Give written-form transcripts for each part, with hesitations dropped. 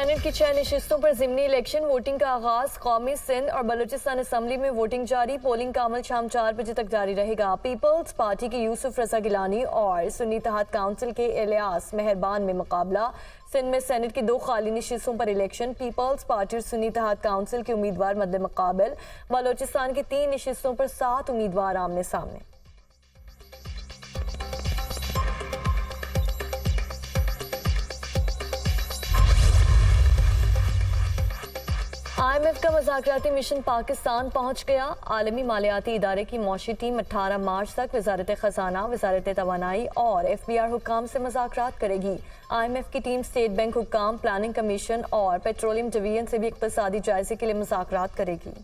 Senate की 6 नशिस्तों पर ज़िमनी election, voting का आगाज। कौमी सिंध और बलूचिस्तान असम्बली में वोटिंग जारी। पोलिंग का अमल शाम 4 बजे तक जारी रहेगा। पीपल्स पार्टी के यूसुफ रजा गिलानी और सुन्नी इत्तेहाद काउंसिल के इलियास मेहरबान में मुकाबला। सिंध में सेनेट की 2 खाली नशिस्तों पर इलेक्शन। पीपल्स पार्टी और सुन्नी इत्तेहाद काउंसिल के उम्मीदवार मद्दे मुकाबल। बलूचिस्तान की 3 नशिस्तों पर 7 उम्मीदवार आमने सामने। IMF का मज़ाकराती मिशन पाकिस्तान पहुंच गया। आलमी मालियाती इदारे की मौशी टीम 18 मार्च तक वजारत खजाना, वजारत तवानाई और FBR हुक्काम से मज़ाकरात करेगी। IMF की टीम स्टेट बैंक हुक्काम, प्लानिंग कमीशन और पेट्रोलियम डिवीजन से भी इक़्तिसादी जायजे के लिए मज़ाकरात करेगी।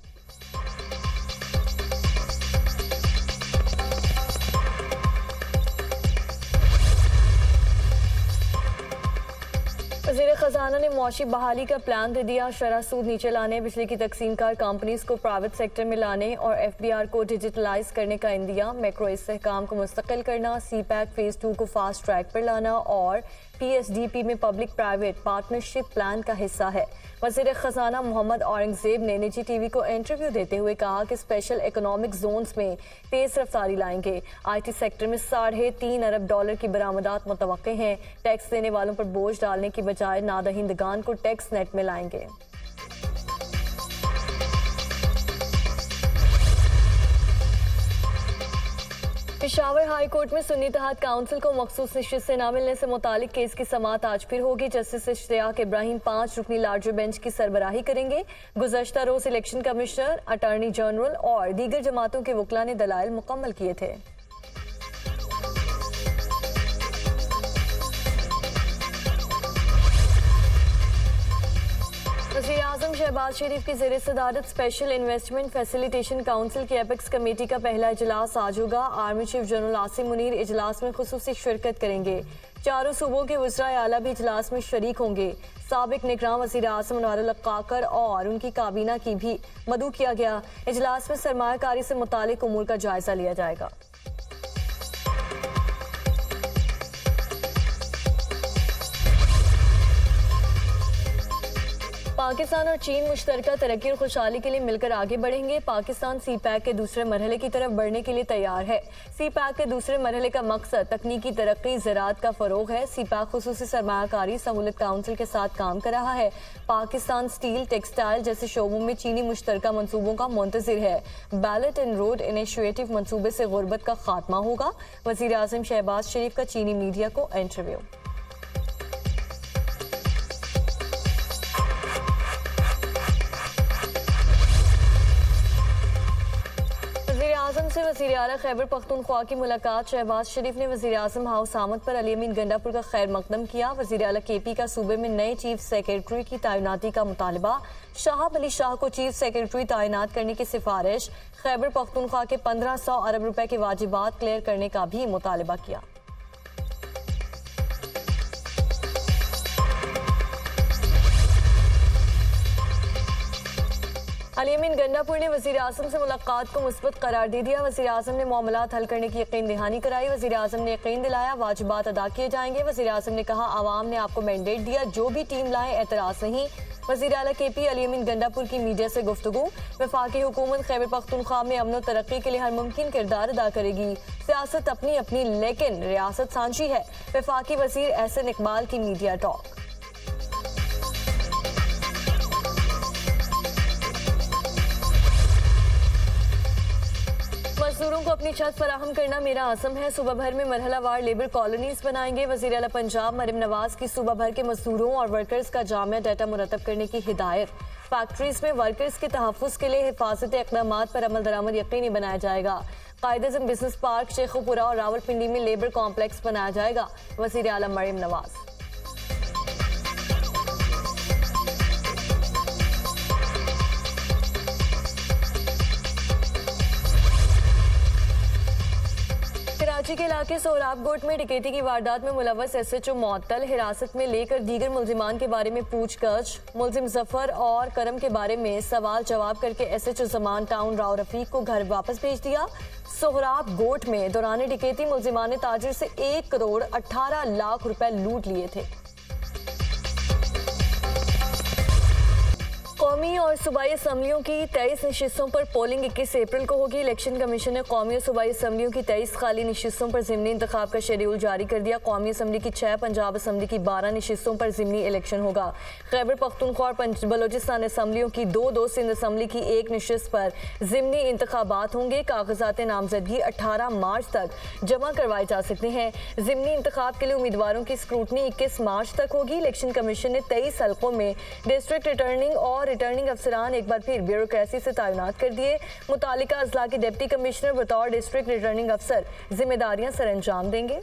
वज़ीर खजाना ने मौशी बहाली का प्लान दे दिया। शरह सूद नीचे लाने, बिजली की तकसीमकार कंपनीज को प्राइवेट सेक्टर में लाने और FBR को डिजिटलाइज करने का इंदिया। मैक्रो इस्तेहकाम को मुस्तकिल करना, CPEC फेज 2 को फास्ट ट्रैक पर लाना और PSDP में पब्लिक प्राइवेट पार्टनरशिप प्लान का हिस्सा है। वज़ीर खजाना मोहम्मद औरंगजेब ने निजी TV को इंटरव्यू देते हुए कहा कि स्पेशल इकोनॉमिक जोन्स में तेज रफ्तारी लाएंगे। IT सेक्टर में $3.5 अरब की बरामदात मुतवक्के हैं। टैक्स देने वालों पर बोझ डालने की बजाय नादहिंदगान को टैक्स नेट में लाएंगे। पेशावर हाई कोर्ट में सुन्नी इत्तेहाद काउंसिल को मखसूस नशिस्तें न मिलने से मुतालिक केस की समाअत आज फिर होगी। जस्टिस इश्तियाक इब्राहिम 5 रुकनी लार्जर बेंच की सरबराही करेंगे। गुज़श्ता रोज इलेक्शन कमिश्नर, अटॉर्नी जनरल और दीगर जमातों के वकला ने दलाइल मुकम्मल किए थे। वज़ीर आज़म शहबाज शरीफ की ज़ेर सदारत स्पेशल इन्वेस्टमेंट फैसिलिटेशन काउंसिल की एपेक्स कमेटी का पहला इजलास आज होगा। Army chief general Asim Munir इजलास में खुसूसी शिरकत करेंगे। 4 सूबों के वज़राए आला भी इजलास में शरीक होंगे। साबिक निगरान वज़ीर आज़म अनवारुल हक काकर और उनकी काबीना की भी मदऊ किया गया। इजलास में सरमायाकारी से मुतालिक उमूर का जायजा लिया जाएगा। पाकिस्तान और चीन मुश्तरका तरक्की और खुशहाली के लिए मिलकर आगे बढ़ेंगे। पाकिस्तान CPEC के दूसरे मरहले की तरफ बढ़ने के लिए तैयार है। CPEC के दूसरे मरहले का मकसद तकनीकी तरक्की, ज़राअत का फ़रोग़ है। CPEC खुसूसी सरमायाकारी सहूलत काउंसिल के साथ काम कर रहा है। पाकिस्तान स्टील, टेक्सटाइल जैसे शोबों में चीनी मुश्तरका मनसूबों का मुंतज़िर है। बैलेट एंड रोड इनिशिएटिव मनसूबे से गुर्बत का खात्मा होगा। वज़ीर आज़म शहबाज शरीफ का चीनी मीडिया को इंटरव्यू। आजम से वज़ीर आला खैबर पख्तूनख्वा की मुलाकात। शहबाज शरीफ ने वज़ीर आज़म हाउस आमद पर अली अमीन गंडापुर का खैर मकदम किया। वज़ीर आला KP का सूबे में नए चीफ सेक्रेटरी की तैनाती का मुतालबा। शाहब अली शाह को चीफ सेक्रेटरी तैनात करने की सिफारिश। खैबर पख्तूनख्वा के 1500 अरब रुपए के वाजिबात क्लियर करने का भी मुतालबा किया। अली अमीन गंडापुर ने वज़ीर आज़म से मुलाकात को मुस्बत करार दे दिया। वज़ीर आज़म ने मामलात हल करने की यकीन दहानी कराई। वज़ीर आज़म ने यकीन दिलाया वाजिबात अदा किए जाएंगे। वज़ीर आज़म ने कहा आवाम ने आपको मैंडेट दिया, जो भी टीम लाए एतराज़ नहीं। वज़ीर आला KP अली अमीन गंडापुर की मीडिया से गुफ्तगू। वफाकी हुकूमत खैबर पख्तूनख्वा में अमन और तरक्की के लिए हर मुमकिन किरदार अदा करेगी। सियासत अपनी अपनी लेकिन रियासत सांझी है। वफाकी वज़ीर एहसन इकबाल की मीडिया टॉक। मजदूरों को अपनी छत फराहम करना मेरा आज़म है। सूबा भर में मरहलावार लेबर कॉलोनीज बनाएंगे। वज़ीर आला पंजाब मरियम नवाज की सूबा भर के मजदूरों और वर्कर्स का जामिया डाटा मुरतब करने की हिदायत। फैक्ट्रीज में वर्कर्स के तहफ़्फ़ुज़ के लिए हिफाजती इक़दामात पर अमल दरामद यकीनी बनाया जाएगा। कायदे-ए-आज़म बिजनेस पार्क शेखुपुरा और रावलपिंडी में लेबर कॉम्प्लेक्स बनाया जाएगा। वज़ीर आला मरियम नवाज। कराची के इलाके सोहराबकोट में डकैती की वारदात में मुलव्वस SHO मुअत्तल। हिरासत में लेकर दीगर मुल्जिमान के बारे में पूछगछ। मुल्जिम जफर और करम के बारे में सवाल जवाब करके SHO जमान टाउन राव रफीक को घर वापस भेज दिया। सोहराबकोट में दौरान डकैती मुल्जिमान ताजिर से 1 करोड़ 18 लाख रुपए लूट लिए थे। कौमी और सूबाई असम्बलियों की 23 नशिस्तों पर पोलिंग 21 अप्रैल को होगी। इलेक्शन कमीशन ने कौमी और सूबाई असम्बलियों की 23 खाली नशिस्तों पर ज़िमनी इंतखाब का शेड्यूल जारी कर दिया। कौमी असम्बली की 6, पंजाब असम्बली की 12 नशिस्तों पर ज़िमनी इलेक्शन होगा। खैबर पख्तूनख्वा और बलोचिस्तान असम्बलियों की 2, सिंध असम्बली की 1 नशिस्त पर ज़िमनी इंतखाबात होंगे। कागजात नामजदगी 18 मार्च तक जमा करवाए जा सकते हैं। ज़िमनी इंतखाब के लिए उम्मीदवारों की स्क्रूटनी 21 मार्च तक होगी। इलेक्शन कमीशन ने 23 हल्कों में डिस्ट्रिक्ट रिटर्निंग और रिटर्निंग अफसरान एक बार फिर ब्यूरोक्रेसी से तैनात कर दिए। मुतालिका अजला के डिप्टी कमिश्नर बतौर डिस्ट्रिक्ट रिटर्निंग अफसर जिम्मेदारियां सर अंजाम देंगे।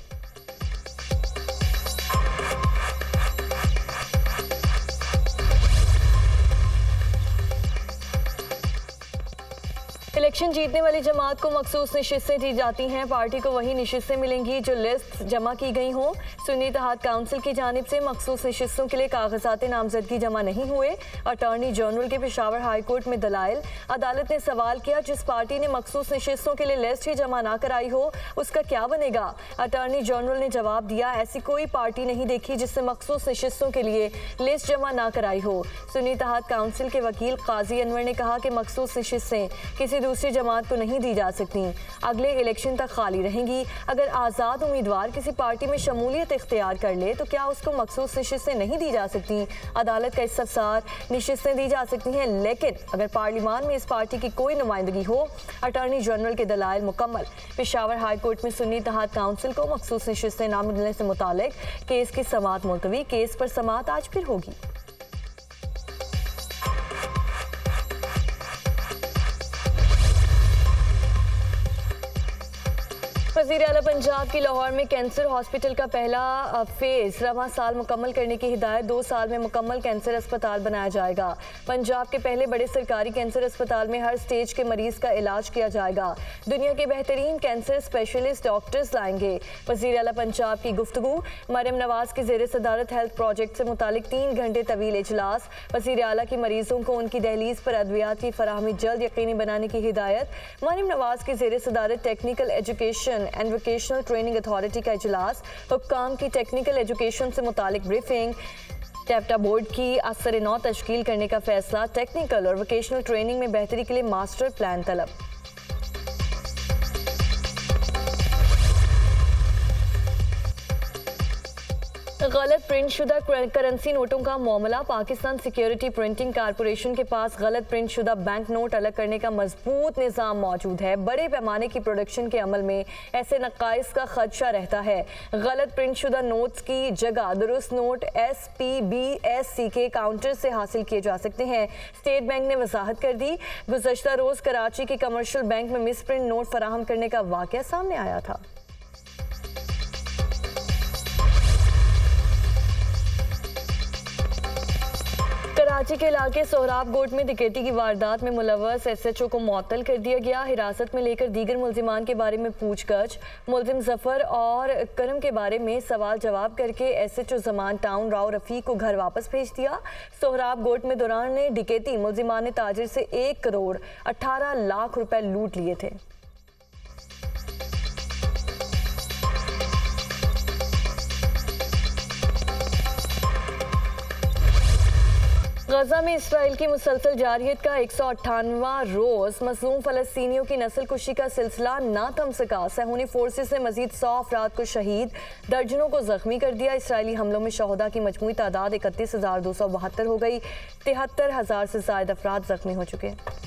इलेक्शन जीतने वाली जमात को मखसूस नशिस्तें दी जाती हैं। पार्टी को वही नशिस्तें मिलेंगी जो लिस्ट जमा की गई हों। सुन्नी इत्तेहाद काउंसिल की जानिब से मखसूस नशिस्तों के लिए कागजात नामजदगी जमा नहीं हुए। अटॉर्नी जनरल के पेशावर हाई कोर्ट में दलाइल। अदालत ने सवाल किया, जिस पार्टी ने मखसूस नशिस्तों के लिए लिस्ट ही जमा ना कराई हो उसका क्या बनेगा। अटॉर्नी जनरल ने जवाब दिया, ऐसी कोई पार्टी नहीं देखी जिसने मखसूस नशिस्तों के लिए लिस्ट जमा ना कराई हो। सुन्नी इत्तेहाद काउंसिल के वकील काजी अनवर ने कहा कि मखसूस नशिस्तें किसी दूसरी जमात को नहीं दी जा सकती, अगले इलेक्शन तक खाली रहेंगी। अगर आज़ाद उम्मीदवार किसी पार्टी में शमूलियत इख्तियार कर ले तो क्या उसको मखसूस नशिस्तें नहीं दी जा सकती। अदालत का इस्तफसार, नशिस्तें दी जा सकती हैं, लेकिन अगर पार्लियामान में इस पार्टी की कोई नुमाइंदगी हो। अटॉर्नी जनरल के दलाइल मुकम्मल। पेशावर हाई कोर्ट में सुन्नी इत्तेहाद काउंसिल को मखसूस नशिस्तें ना मिलने से मुतालिक केस की समाअत मुलतवी। केस पर समाअत आज फिर होगी। वज़ीर आला पंजाब की लाहौर में कैंसर हॉस्पिटल का पहला फेज़ रवां साल मुकम्मल करने की हिदायत। 2 साल में मुकम्मल कैंसर अस्पताल बनाया जाएगा। पंजाब के पहले बड़े सरकारी कैंसर अस्पताल में हर स्टेज के मरीज का इलाज किया जाएगा। दुनिया के बेहतरीन कैंसर स्पेशलिस्ट डॉक्टर्स लाएंगे। वज़ीर आला पंजाब की गुफ्तगू। मरियम नवाज की ज़ेर सदारत हेल्थ प्रोजेक्ट से मुतालिक 3 घंटे तवील इजलास। वज़ीर आला की मरीजों को उनकी दहलीज पर अद्वियात की फराहमी जल्द यकीनी बनाने की हिदायत। मरियम नवाज की ज़ेर सदारत technical education and vocational training authority का इजलास। हुक्काम की टेक्निकल एजुकेशन से मुतालिक ब्रीफिंग। टैप्टा बोर्ड की असर 9 तश्कील करने का फैसला। टेक्निकल और वोकेशनल ट्रेनिंग में बेहतरी के लिए मास्टर प्लान तलब। गलत प्रिंट शुदा करेंसी नोटों का मामला। पाकिस्तान सिक्योरिटी प्रिंटिंग कारपोरेशन के पास गलत प्रिंट शुदा बैंक नोट अलग करने का मजबूत निज़ाम मौजूद है। बड़े पैमाने की प्रोडक्शन के अमल में ऐसे नकाइस का खदशा रहता है। गलत प्रिंट शुदा नोट्स की जगह दुरुस्त नोट SPBSC के काउंटर से हासिल किए जा सकते हैं। स्टेट बैंक ने वजाहत कर दी। गुज़श्ता रोज़ कराची के कमर्शियल बैंक में मिस प्रिंट नोट फराहम करने का वाक़या सामने आया था। कराची के इलाके सोहराब गोट में डकैती की वारदात में मुलव्वस SHO को मुअत्तल कर दिया गया। हिरासत में लेकर दीगर मुल्जिमान के बारे में पूछगछ। मुल्जिम जफर और करम के बारे में सवाल जवाब करके SHO जमान टाउन राव रफीक को घर वापस भेज दिया। सोहराब गोट में दौरान डकैती मुल्जिमान ने ताजिर से 1 करोड़ 18 लाख रुपए लूट लिए थे। गजा में इसराइल की मुसलसल जारियत का 158वां रोज। मजलूम फलस्तीनियों की नस्ल कुशी का सिलसिला ना थम सका। सहूनी फोर्सेस ने मजीद 100 अफराद को शहीद, दर्जनों को जख्मी कर दिया। इसराइली हमलों में शहदा की मजमूई तादाद 31,272 हो गई। 73,000 से ज्यादा अफराद जख्मी हो चुके हैं।